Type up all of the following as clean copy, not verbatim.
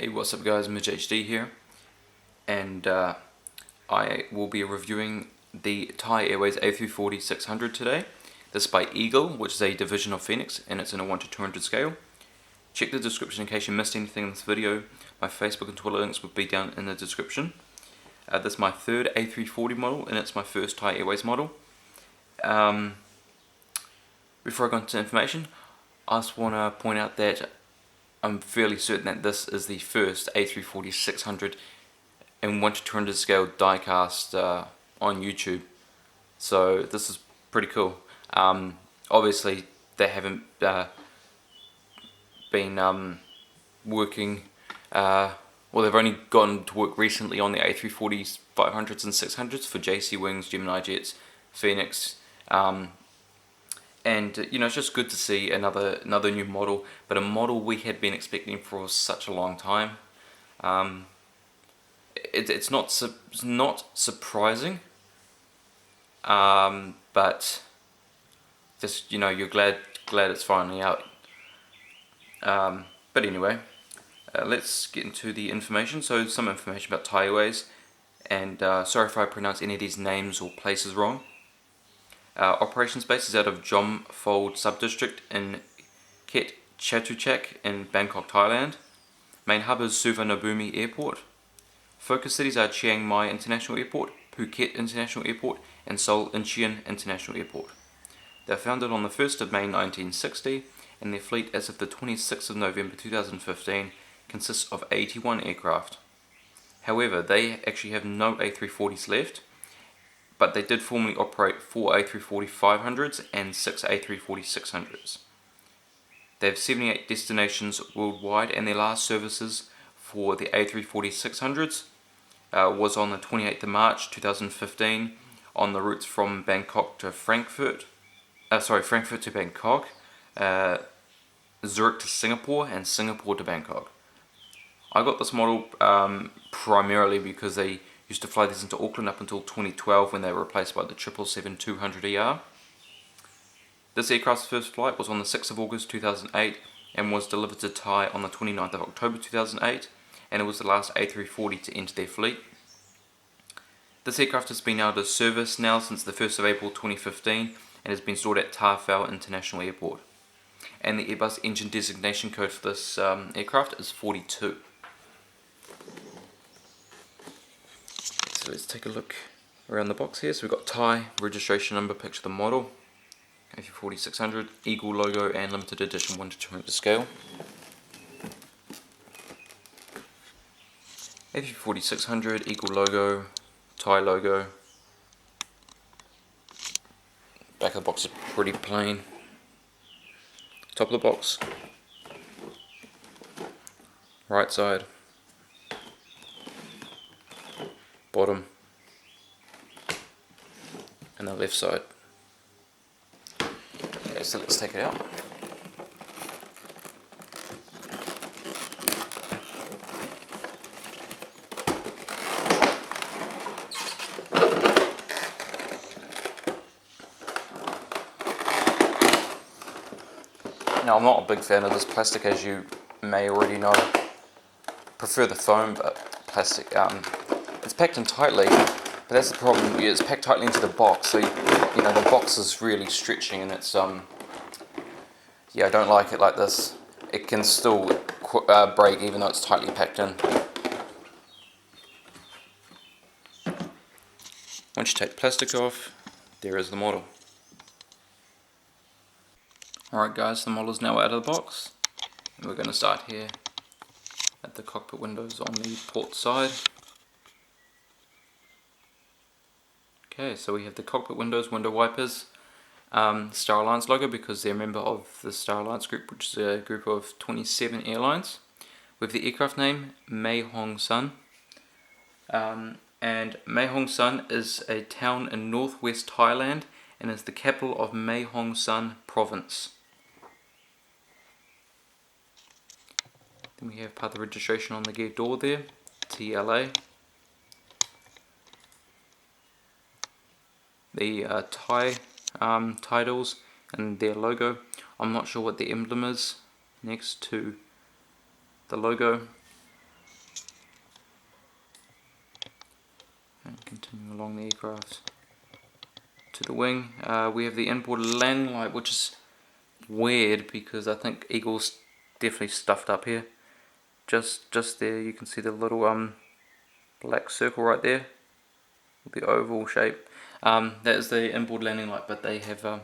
Hey, what's up guys, Midge HD here, and I will be reviewing the Thai Airways A340-600 today. This is by Eagle, which is a division of Phoenix, and it's in a 1 to 200 scale. Check the description in case you missed anything in this video. My Facebook and Twitter links will be down in the description. This is my third A340 model, and it's my first Thai Airways model. Before I go into information, I just want to point out that I'm fairly certain that this is the first A340-600 in 1 to 200 scale diecast on YouTube. So this is pretty cool. Obviously they haven't been working, well, they've only gotten to work recently on the A340s, 500s and 600s for JC Wings, Gemini Jets, Phoenix, and you know, it's just good to see another new model, but a model we had been expecting for such a long time. It's not surprising, but just, you know, you're glad it's finally out. But anyway, let's get into the information. So some information about Thai Airways, and sorry if I pronounce any of these names or places wrong. Operations base is out of Jom Fold Subdistrict in Ket Chatuchak in Bangkok, Thailand. Main hub is Suvarnabhumi Airport. Focus cities are Chiang Mai International Airport, Phuket International Airport, and Seoul Incheon International Airport. They were founded on the 1st of May 1960, and their fleet as of the 26th of November 2015 consists of 81 aircraft. However, they actually have no A340s left, but they did formerly operate 4 A340-500s and 6 A340-600s. They have 78 destinations worldwide, and their last services for the A340-600s was on the 28th of March 2015 on the routes from Bangkok to Frankfurt to Bangkok, Zurich to Singapore, and Singapore to Bangkok. I got this model primarily because they used to fly these into Auckland up until 2012 when they were replaced by the 777-200ER. This aircraft's first flight was on the 6th of August 2008 and was delivered to Thai on the 29th of October 2008, and it was the last A340 to enter their fleet. This aircraft has been out of service now since the 1st of April 2015 and has been stored at Ta Phao International Airport. And the Airbus engine designation code for this aircraft is 42. So let's take a look around the box here. So we've got Thai, registration number, picture of the model, A340-600, Eagle logo, and limited edition 1 to 200 scale. A340-600, Eagle logo, Thai logo. Back of the box is pretty plain. Top of the box, right side, bottom, and the left side. Okay, so let's take it out. Now, I'm not a big fan of this plastic, as you may already know. Prefer the foam, but plastic, it's packed in tightly, but that's the problem. It's packed tightly into the box, so you know, the box is really stretching, and it's yeah, I don't like it like this. It can still break even though it's tightly packed in. Once you take the plastic off, there is the model. Alright guys, the model is now out of the box, and we're going to start here at the cockpit windows on the port side. Okay, so we have the cockpit windows, window wipers, Star Alliance logo because they're a member of the Star Alliance group, which is a group of 27 airlines. We have the aircraft name, Mae Hong Son, and Mae Hong Son is a town in Northwest Thailand and is the capital of Mae Hong Son Province. Then we have part of the registration on the gear door there, TLA. The Thai titles and their logo. I'm not sure what the emblem is next to the logo. Continuing along the aircraft to the wing, we have the inboard landing light, which is weird because I think Eagle's definitely stuffed up here. Just there you can see the little black circle right there, the oval shape. That is the inboard landing light, but they have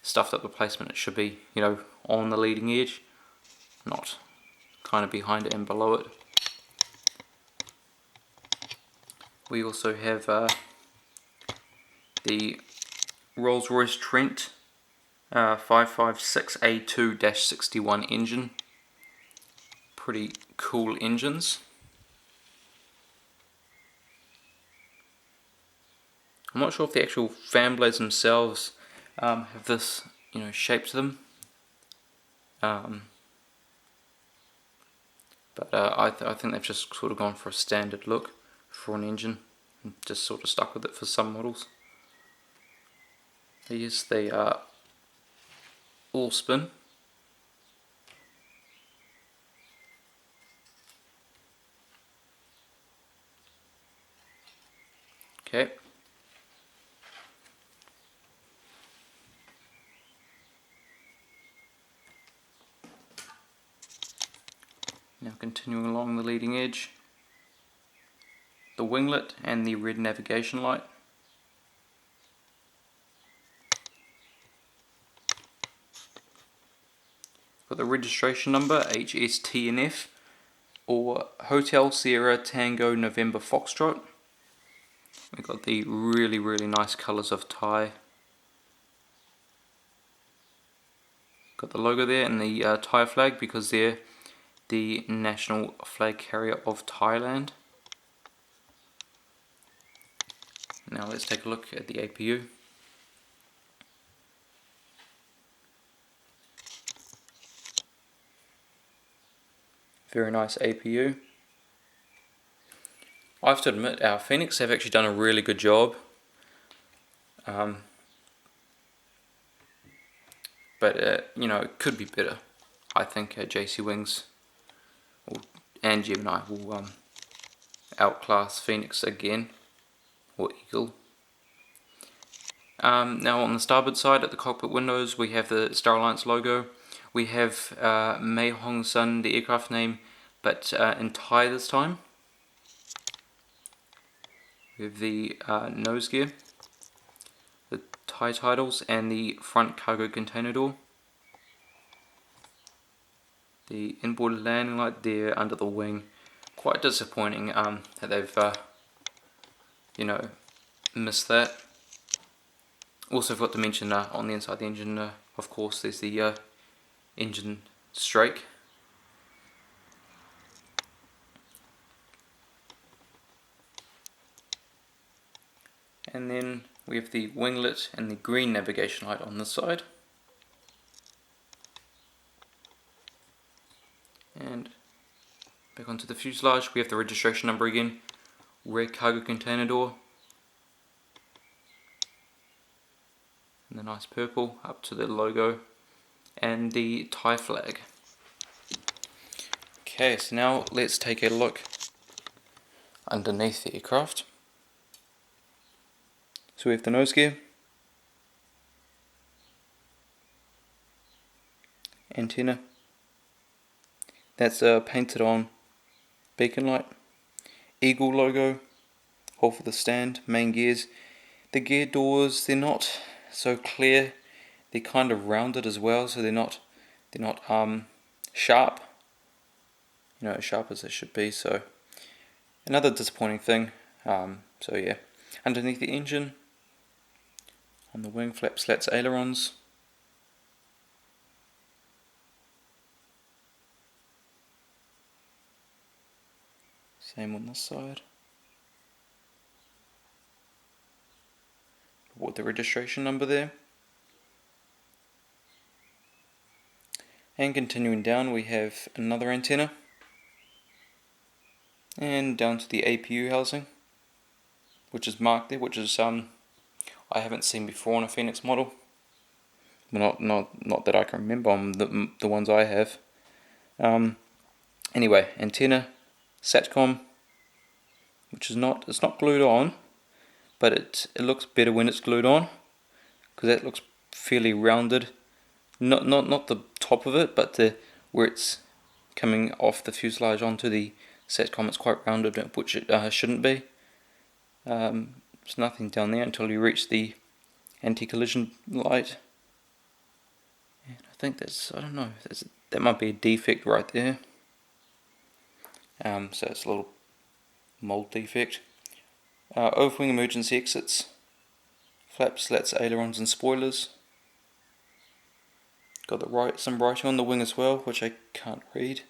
stuffed up the placement. It should be, you know, on the leading edge, not kind of behind it and below it. We also have the Rolls-Royce Trent 556A2-61 engine. Pretty cool engines. I'm not sure if the actual fan blades themselves have this, you know, shape to them. But I think they've just sort of gone for a standard look for an engine and just sort of stuck with it for some models. Here's the all spin. Okay. Now continuing along the leading edge, the winglet and the red navigation light. Got the registration number HS-TNF or Hotel Sierra Tango November Foxtrot. We've got the really nice colours of Thai. Got the logo there and the Thai flag because they're the national flag carrier of Thailand. Now let's take a look at the APU. Very nice APU. I have to admit, our Phoenix have actually done a really good job. But you know, it could be better. I think JC Wings and Gemini will outclass Phoenix again, or Eagle. Now on the starboard side at the cockpit windows we have the Star Alliance logo. We have Mae Hong Son, the aircraft name, but in Thai this time. We have the nose gear, the Thai titles, and the front cargo container door. The inboard landing light there under the wing. Quite disappointing that they've you know, missed that. Also forgot to mention on the inside the engine, of course, there's the engine strake. And then we have the winglet and the green navigation light on this side. And back onto the fuselage, we have the registration number again, rear cargo container door, and the nice purple up to the logo, and the Thai flag. Okay, so now let's take a look underneath the aircraft. So we have the nose gear, antenna, that's a painted on beacon light, Eagle logo, hole for the stand, main gears. The gear doors, they're not so clear, they're kind of rounded as well, so they're not sharp, you know, as sharp as they should be. So another disappointing thing. So yeah, underneath the engine, on the wing flap slats, ailerons. Same on this side. With the registration number there. And continuing down we have another antenna. And down to the APU housing, which is marked there, which is I haven't seen before on a Phoenix model. Not that I can remember on the ones I have. Anyway, antenna, SATCOM, which is it's not glued on, but it looks better when it's glued on, because that looks fairly rounded. Not the top of it, but where it's coming off the fuselage onto the SATCOM, it's quite rounded, which it shouldn't be. There's nothing down there until you reach the anti-collision light. And I think I don't know, that might be a defect right there. So it's a little mold defect. Overwing emergency exits, flaps, slats, ailerons and spoilers. Got some writing on the wing as well, which I can't read,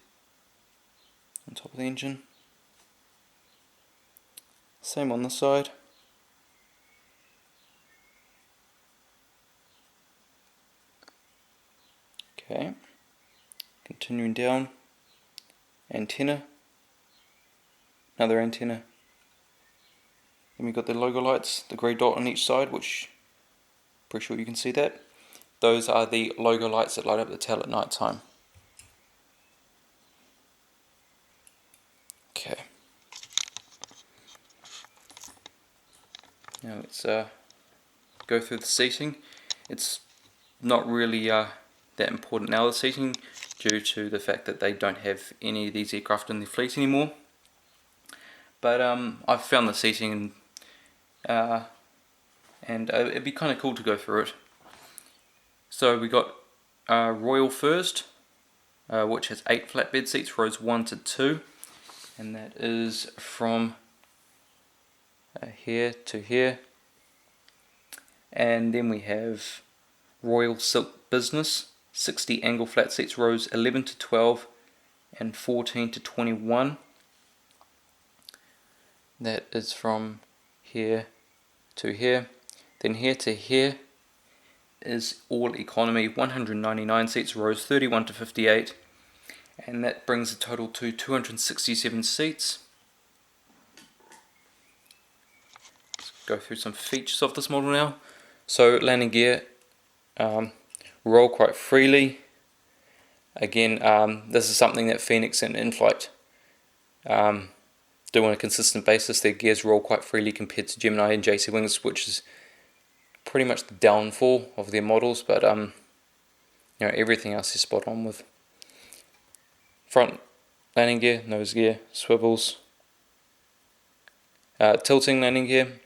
on top of the engine. Same on the side. Okay, continuing down, antenna, another antenna. Then we've got the logo lights, the grey dot on each side, which pretty sure you can see that. Those are the logo lights that light up the tail at night time. Okay. Now let's go through the seating. It's not really that important now, the seating, due to the fact that they don't have any of these aircraft in their fleet anymore. But I've found the seating and it'd be kind of cool to go through it. So we got Royal first, which has 8 flatbed seats, rows 1 to 2, and that is from here to here. And then we have Royal Silk Business, 60 angle flat seats, rows 11 to 12 and 14 to 21. That is from here to here. Then here to here is all economy, 199 seats, rows 31 to 58, and that brings the total to 267 seats. Let's go through some features of this model now. So landing gear, roll quite freely. Again, this is something that Phoenix and in-flight do on a consistent basis. Their gears roll quite freely compared to Gemini and JC Wings, which is pretty much the downfall of their models, but everything else is spot on with. Front landing gear, nose gear, swivels, tilting landing gear,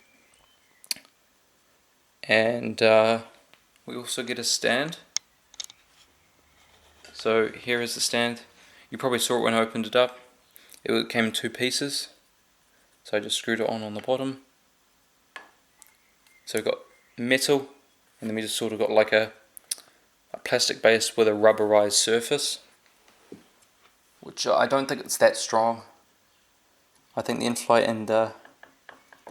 and we also get a stand. So here is the stand. You probably saw it when I opened it up. It came in 2 pieces, so I just screwed it on the bottom. So we've got metal, and then we just sort of got like a plastic base with a rubberized surface, which I don't think it's that strong. I think the in-flight and the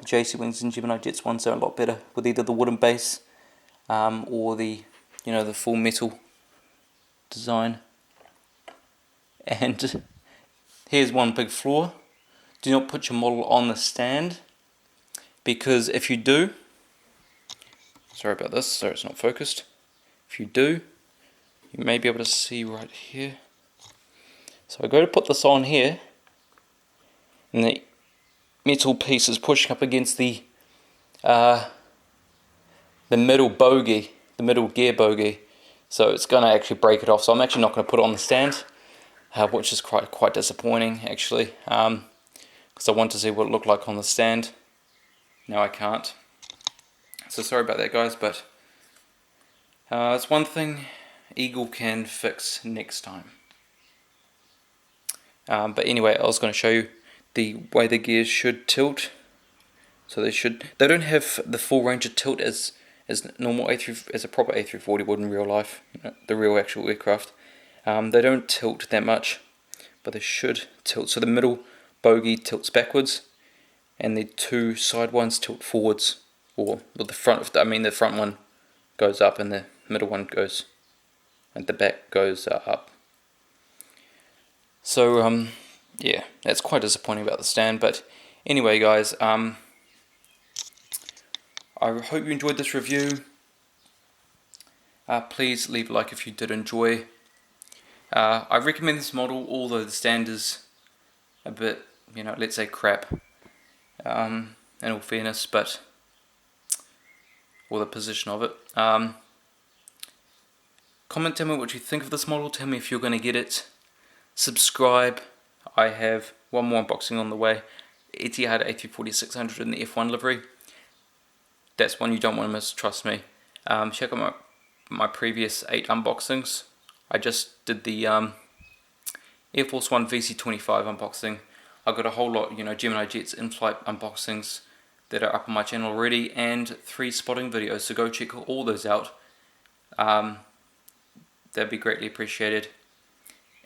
JC Wings and Gemini Jets ones are a lot better, with either the wooden base or the the full metal design. And here's one big flaw: do not put your model on the stand, because if you do, sorry about this, so it's not focused. If you do, you may be able to see right here. So I go to put this on here, and the metal piece is pushing up against the middle bogey, the middle gear bogey. So it's going to actually break it off. So I'm actually not going to put it on the stand, which is quite disappointing actually, because I want to see what it looked like on the stand. Now I can't. So sorry about that, guys, but it's one thing Eagle can fix next time. But anyway, I was going to show you the way the gears should tilt. So they don't have the full range of tilt as normal as a proper A340 would in real life, the real actual aircraft. They don't tilt that much, but they should tilt. So the middle bogey tilts backwards, and the 2 side ones tilt forwards. Or the front, the front one goes up and the middle one goes, and the back goes up. So yeah, that's quite disappointing about the stand. But anyway, guys, I hope you enjoyed this review. Please leave a like if you did enjoy. I recommend this model, although the stand is a bit, let's say crap, in all fairness, but or the position of it. Comment, tell me what you think of this model, tell me if you're going to get it. Subscribe. I have one more unboxing on the way. Etihad A340-600 in the F1 livery. That's one you don't want to miss, trust me. Check out my previous 8 unboxings. I just did the Air Force One VC25 unboxing. I've got a whole lot, Gemini Jets in-flight unboxings that are up on my channel already, and 3 spotting videos, so go check all those out. That'd be greatly appreciated.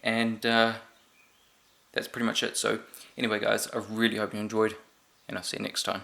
And that's pretty much it. So anyway guys, I really hope you enjoyed, and I'll see you next time.